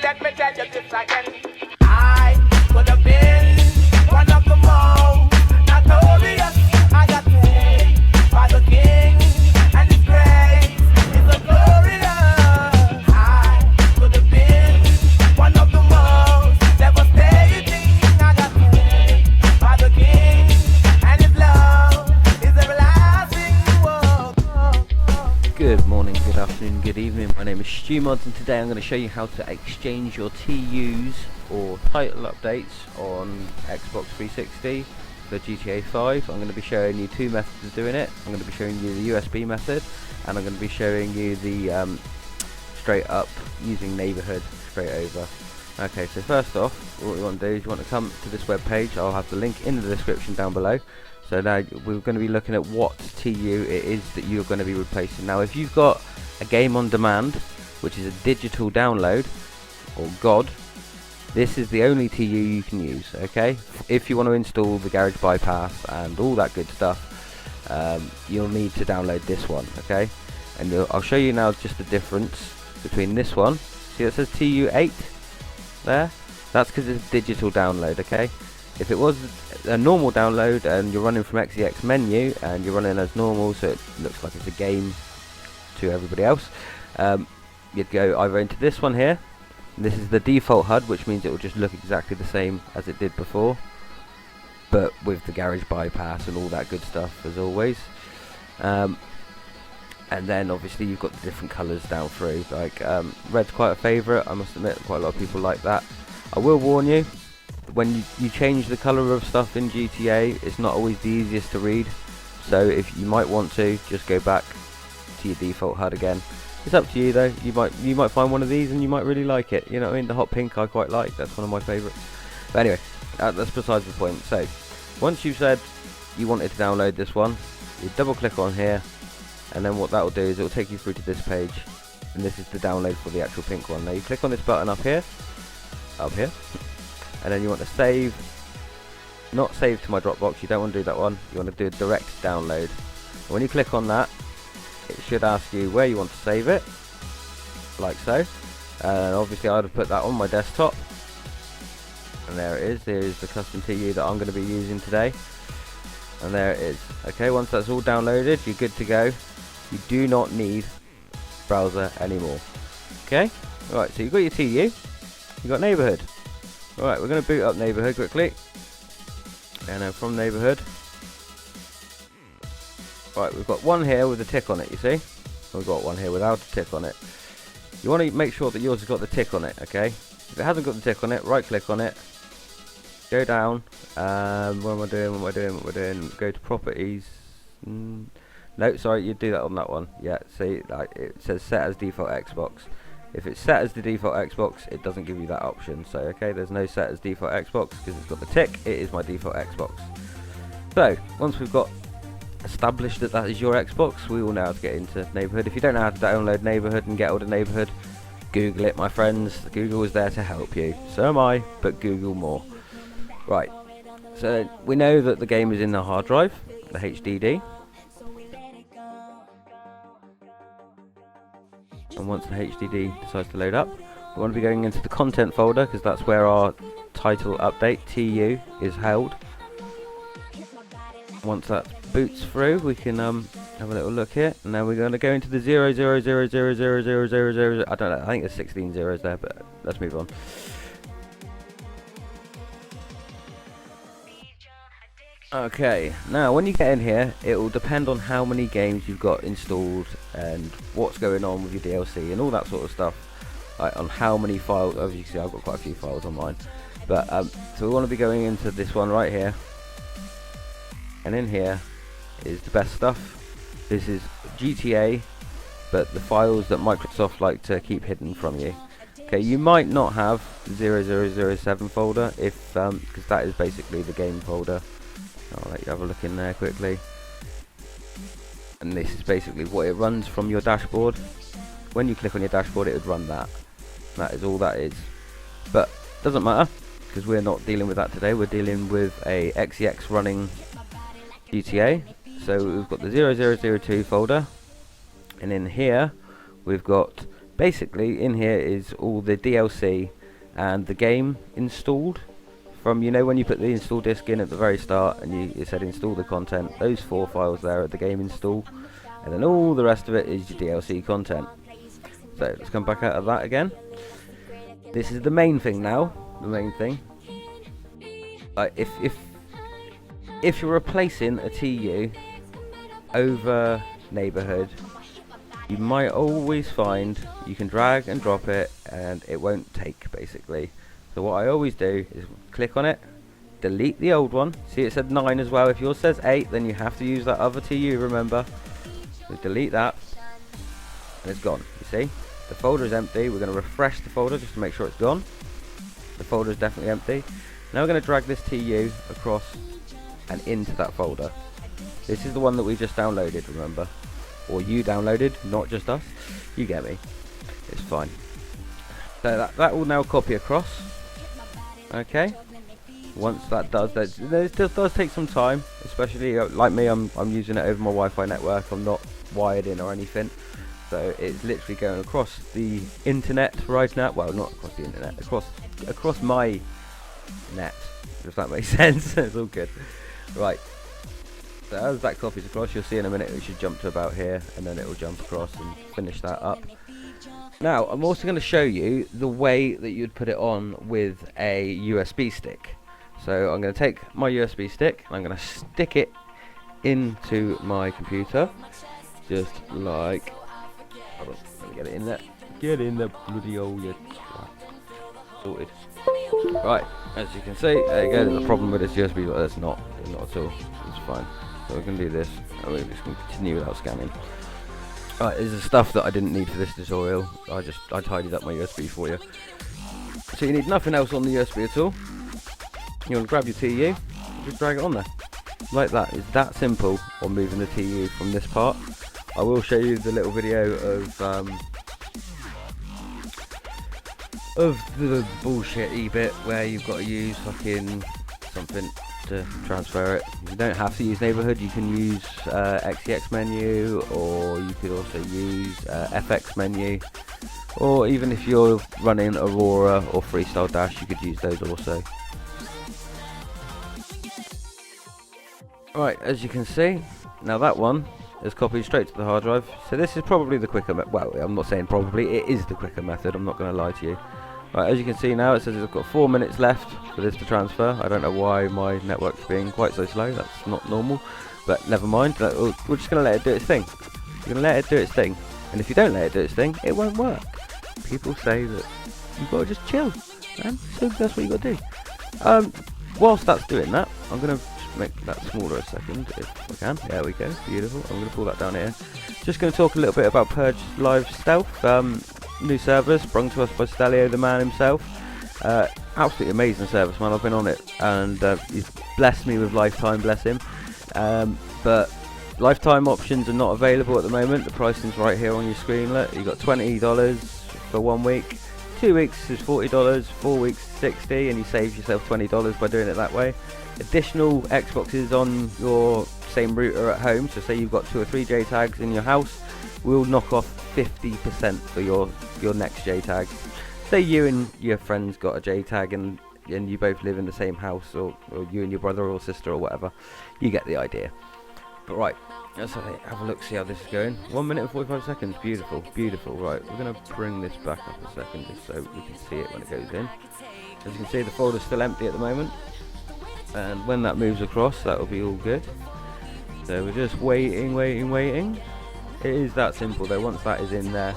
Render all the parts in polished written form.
let me tell you this again. I could have been one of the most notorious. I got paid by the king, and his grace is a glorious. I could have been one of the most devastating. I got paid by the king, and his love is everlasting. Whoa. Good morning, good afternoon, good evening. My name is STU-MODS, and today I'm going to show you how to exchange your TUs or title updates on Xbox 360 for GTA 5. I'm going to be showing you two methods of doing it. I'm going to be showing you the USB method, and I'm going to be showing you the straight up using neighborhood straight over. Okay, so first off, what we want to do is you want to come to this web page. I'll have the link in the description down below. So now we're going to be looking at what TU it is that you're going to be replacing. Now if you've got a game on demand, which is a digital download, or GOD, this is the only TU you can use, okay? If you want to install the garage bypass and all that good stuff, you'll need to download this one, okay? And I'll show you now just the difference between this one. See it says TU8 there? That's because it's a digital download, okay? If it was a normal download and you're running from XEX menu and you're running as normal, so it looks like it's a game to everybody else, you'd go either into this one here. This is the default HUD, which means it will just look exactly the same as it did before, but with the garage bypass and all that good stuff as always. And then obviously you've got the different colours down through, like red's quite a favourite, I must admit, quite a lot of people like that. I will warn you, when you change the colour of stuff in GTA, it's not always the easiest to read, so if you might want to just go back to your default HUD again. It's up to you though. You might find one of these and you might really like it, you know what I mean? The hot pink I quite like, that's one of my favourites. But anyway, that's besides the point. So once you've said you wanted to download this one, you double click on here, and then what that will do is it will take you through to this page, and this is the download for the actual pink one. Now you click on this button up here, and then you want to save, not save to my Dropbox, you don't want to do that one, you want to do a direct download. And when you click on that, it should ask you where you want to save it, like so, and obviously I'd have put that on my desktop, and there it is. There is the custom TU that I'm going to be using today, and there it is. Okay, once that's all downloaded, you're good to go. You do not need browser anymore. Okay, right, so you've got your TU, you've got neighborhood. Alright, we're going to boot up neighborhood quickly, and then from neighborhood, right, we've got one here with a tick on it, you see? We've got one here without a tick on it. You want to make sure that yours has got the tick on it, okay? If it hasn't got the tick on it, right click on it, go down, what am I doing? Go to properties, no, sorry, you do that on that one, yeah, see, like, it says set as default Xbox. If it's set as the default Xbox, it doesn't give you that option, so okay, there's no set as default Xbox, because it's got the tick, it is my default Xbox. So, once we've got established that that is your Xbox, we will now get into neighborhood. If you don't know how to download neighborhood and get all the neighborhood, Google it, my friends. Google is there to help you. So am I, but Google more. Right, so we know that the game is in the hard drive, the HDD. And once the HDD decides to load up, we want to be going into the content folder, because that's where our title update, TU, is held. Once that boots through, we can have a little look here, and then we're going to go into the 000000000. I don't know, I think there's 16 zeros there, but let's move on. Okay, now when you get in here, it will depend on how many games you've got installed and what's going on with your DLC and all that sort of stuff, like on how many files. As you can see, I've got quite a few files on mine, but so we want to be going into this one right here. And in here is the best stuff. This is GTA, but the files that Microsoft like to keep hidden from you. Okay, you might not have 0007 folder if because that is basically the game folder. I'll let you have a look in there quickly. And this is basically what it runs from your dashboard. When you click on your dashboard, it would run that. That is all that is. But doesn't matter, because we're not dealing with that today. We're dealing with a XEX running GTA. So we've got the 0002 folder, and in here we've got Basically in here is all the DLC and the game installed from, you know, when you put the install disk in at the very start and it said install the content, those 4 files there are the game install, and then all the rest of it is your DLC content. So let's come back out of that again. This is the main thing now, the main thing. If you're replacing a TU over neighborhood, you might always find you can drag and drop it and it won't take, basically. So what I always do is click on it, delete the old one. See, it said 9 as well. If yours says 8, then you have to use that other TU, remember. So delete that and it's gone. You see, the folder is empty. We're going to refresh the folder just to make sure it's gone. The folder is definitely empty. Now we're going to drag this TU across and into that folder. This is the one that we just downloaded, remember, or you downloaded, not just us. You get me. It's fine. So that will now copy across. Okay. Once that does, it does take some time, especially like me. I'm using it over my Wi-Fi network. I'm not wired in or anything, so it's literally going across the internet right now. Well, not across the internet, across my net, if that makes sense. It's all good. Right. So as that copies across, you'll see in a minute it should jump to about here, and then it will jump across and finish that up. Now I'm also going to show you the way that you'd put it on with a USB stick. So I'm going to take my USB stick and I'm going to stick it into my computer, just like, hold on, let me get it in there. Get in the bloody old sorted. Right, as you can see, there you go. There's a problem with this USB, but there's not at all. It's fine. So we're going to do this, and we're just going to continue without scanning. Right, this is stuff that I didn't need for this tutorial. I tidied up my USB for you. So you need nothing else on the USB at all. You want to grab your TU, just drag it on there, like that. It's that simple on moving the TU from this part. I will show you the little video of the bullshit bit where you've got to use fucking something to transfer it. You don't have to use neighborhood. You can use XEX menu, or you could also use FX menu, or even if you're running Aurora or Freestyle Dash, you could use those also. Right, as you can see, now that one is copied straight to the hard drive. So this is probably the quicker method. Well, I'm not saying probably, it is the quicker method. I'm not going to lie to you. Right, as you can see now, it says it's got 4 minutes left for this to transfer. I don't know why my network's being quite so slow. That's not normal, but never mind. We're just going to let it do its thing. You're going to let it do its thing, and if you don't let it do its thing, it won't work. People say that you've got to just chill, man. So that's what you got to do. Whilst that's doing that, I'm going to make that smaller a second if I can. There we go, beautiful. I'm going to pull that down here. Just going to talk a little bit about Purge Live Stealth. New service sprung to us by Stelio, the man himself. Absolutely amazing service, man. I've been on it, and he's blessed me with lifetime, bless him. But lifetime options are not available at the moment. The pricing's right here on your screen. Look, you got $20 for 1 week. 2 weeks is $40, 4 weeks $60, and you save yourself $20 by doing it that way. Additional Xboxes on your same router at home, so say you've got 2 or 3 JTAGs in your house, we'll knock off 50% for your next JTAG. Say you and your friends got a JTAG and you both live in the same house, or you and your brother or sister or whatever. You get the idea. But right, let's have a look, see how this is going. 1 minute and 45 seconds, beautiful, beautiful. Right, we're going to bring this back up a second just so we can see it when it goes in. As you can see, the folder's still empty at the moment, and when that moves across, that will be all good. So we're just waiting. It is that simple though. Once that is in there,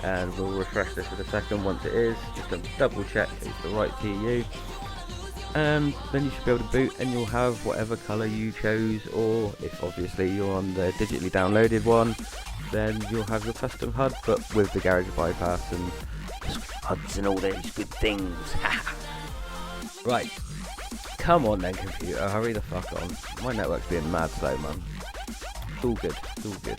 and we'll refresh this in a second. Once it is, just to double check it's the right TU, and then you should be able to boot, and you'll have whatever colour you chose, or if obviously you're on the digitally downloaded one, then you'll have your custom HUD, but with the garage bypass and HUD'S and all these good things. Right, come on then, computer, hurry the fuck on. My network's being mad slow, man. It's all good, it's all good.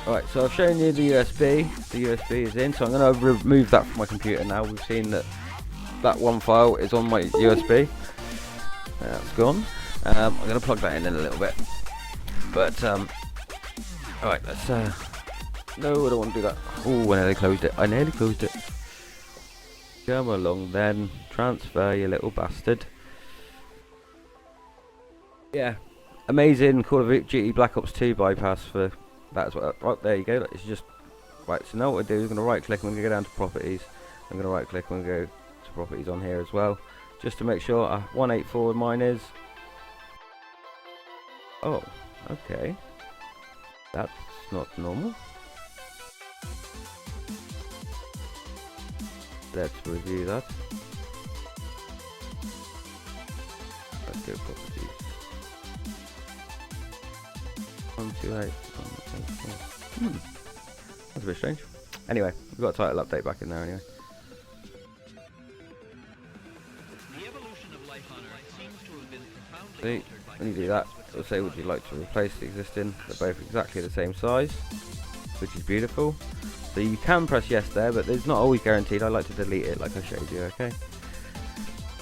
Alright, so I've shown you the USB. The USB is in, so I'm going to remove that from my computer now. We've seen that that one file is on my USB. That's gone. I'm going to plug that in a little bit. But, alright, let's No, I don't want to do that. Oh, I nearly closed it. I nearly closed it. Come along then. Transfer, you little bastard. Yeah. Amazing Call of Duty Black Ops 2 bypass for that as well. Right, there you go. It's just... Right, so now what I do is I'm going to right click and I'm going to go down to properties. I'm going to right click and I'm going to go to properties on here as well. Just to make sure 184 mine is. Oh, okay. That's not normal. Let's review that. Let's go properties. 128. That's a bit strange. Anyway, we've got a title update back in there anyway. See, when you do that, it'll say would you like to replace the existing. They're both exactly the same size, which is beautiful. So you can press yes there, but it's not always guaranteed. I like to delete it like I showed you, okay?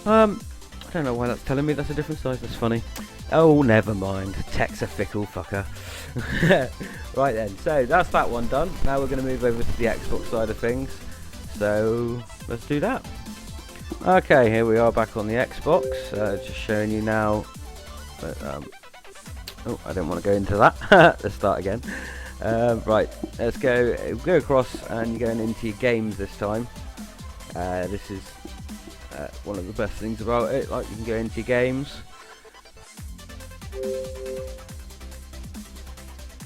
I don't know why that's telling me that's a different size. That's funny. Oh, never mind. Tech's a fickle fucker. Right then, so that's that one done. Now we're going to move over to the Xbox side of things. So let's do that. Okay, here we are back on the Xbox. Just showing you now. But, oh, I don't want to go into that. Let's start again. Right, let's go across, and you're going into your games this time. This is one of the best things about it. Like, you can go into your games.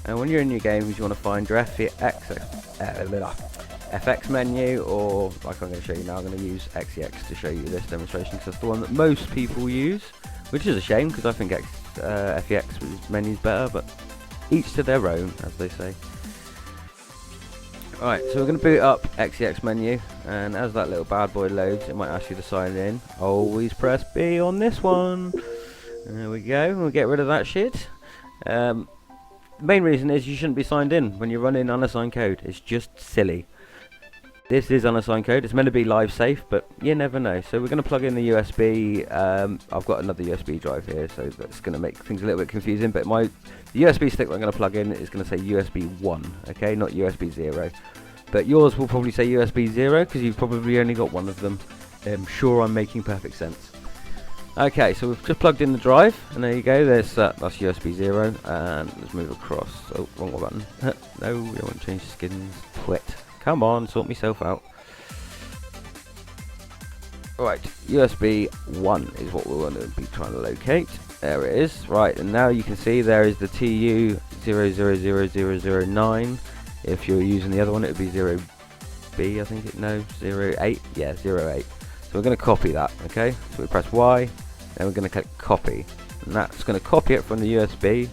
And when you're in your games, you want to find your FX menu, or like I'm going to show you now, I'm going to use XEX to show you this demonstration because that's the one that most people use, which is a shame because I think FEX menu is better, but each to their own, as they say. Alright, so we're going to boot up XEX menu, and as that little bad boy loads, it might ask you to sign in. Always press B on this one. There we go, we'll get rid of that shit. The main reason is you shouldn't be signed in when you're running unassigned code. It's just silly. This is unassigned code. It's meant to be live safe, but you never know. So we're going to plug in the USB. I've got another USB drive here, so that's going to make things a little bit confusing. But the USB stick that I'm going to plug in is going to say USB 1, okay, not USB 0. But yours will probably say USB 0 because you've probably only got one of them. I'm sure I'm making perfect sense. Okay, so we've just plugged in the drive, and there you go. That's USB 0, and let's move across. Oh, wrong button. No, we don't want to change the skins. Quit. Come on, sort myself out. Right, USB 1 is what we're going to be trying to locate. There it is. Right, and now you can see there is the TU 000009. If you're using the other one, it would be 0B, I think. No, 08. Yeah, 08. So we're going to copy that, okay? So we press Y, then we're going to click copy. And that's going to copy it from the USB.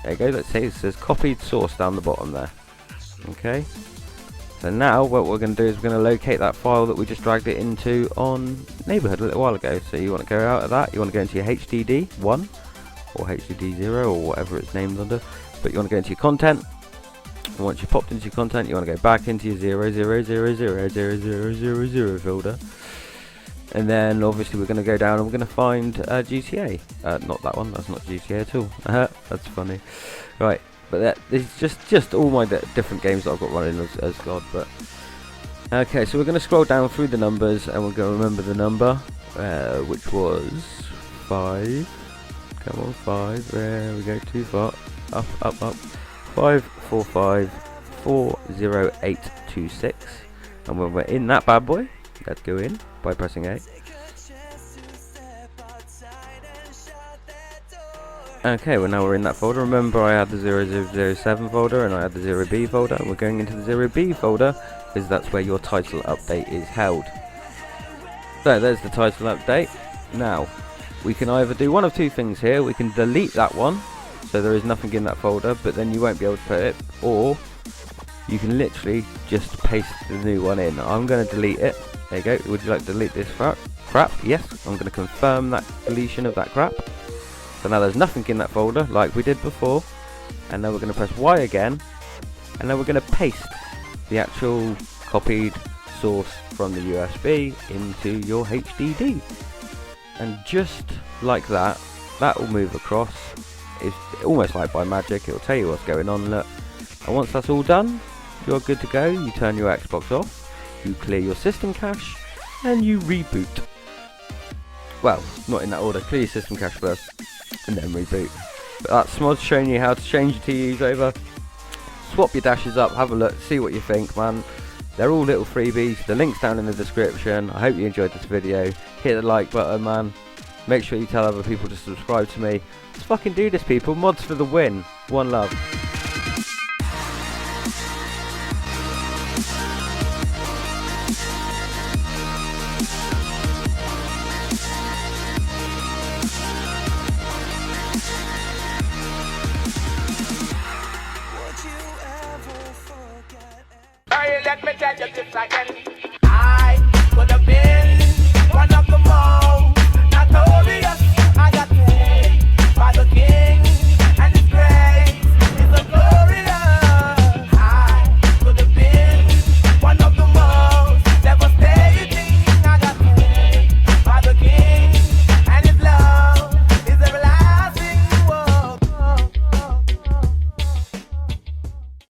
There you go, let's see, it says copied source down the bottom there. Okay. So now what we're going to do is we're going to locate that file that we just dragged it into on Neighborhood a little while ago. So you want to go out of that, you want to go into your HDD 1 or HDD 0 or whatever it's named under. But you want to go into your content. And once you've popped into your content, you want to go back into your 000000000 folder. And then obviously we're going to go down and we're going to find GTA. Not that one, that's not GTA at all. That's funny. Right, but this is just all my different games that I've got running as God. But okay, so we're going to scroll down through the numbers and we're going to remember the number, which was 5. Come on, 5. There we go, too far. Up, up, up. 5454086, and when we're in that bad boy, let's go in by pressing A. Okay, well now we're in that folder. Remember I had the 0007 folder and I had the 0B folder. We're going into the 0B folder because that's where your title update is held. So there's the title update. Now we can either do one of two things here. We can delete that one, so there is nothing in that folder, but then you won't be able to put it, or you can literally just paste the new one in. I'm going to delete it. There you go. Would you like to delete this crap? Yes. I'm going to confirm that deletion of that crap. So now there's nothing in that folder like we did before, and now we're going to press Y again, and then we're going to paste the actual copied source from the USB into your HDD, and just like that, that will move across. It's almost like by magic. It'll tell you what's going on. Look, And once that's all done, you're good to go. You turn your Xbox off, you clear your system cache, and you reboot. Well, not in that order. Clear your system cache first, and then reboot. But that SMOD's showing you how to change your TUs over. Swap your dashes up, have a look, see what you think, man. They're all little freebies. The link's down in the description. I hope you enjoyed this video. Hit the like button, man. Make sure you tell other people to subscribe to me. Let's fucking do this, people. Mods for the win. One love. Hey, let me tell you this again.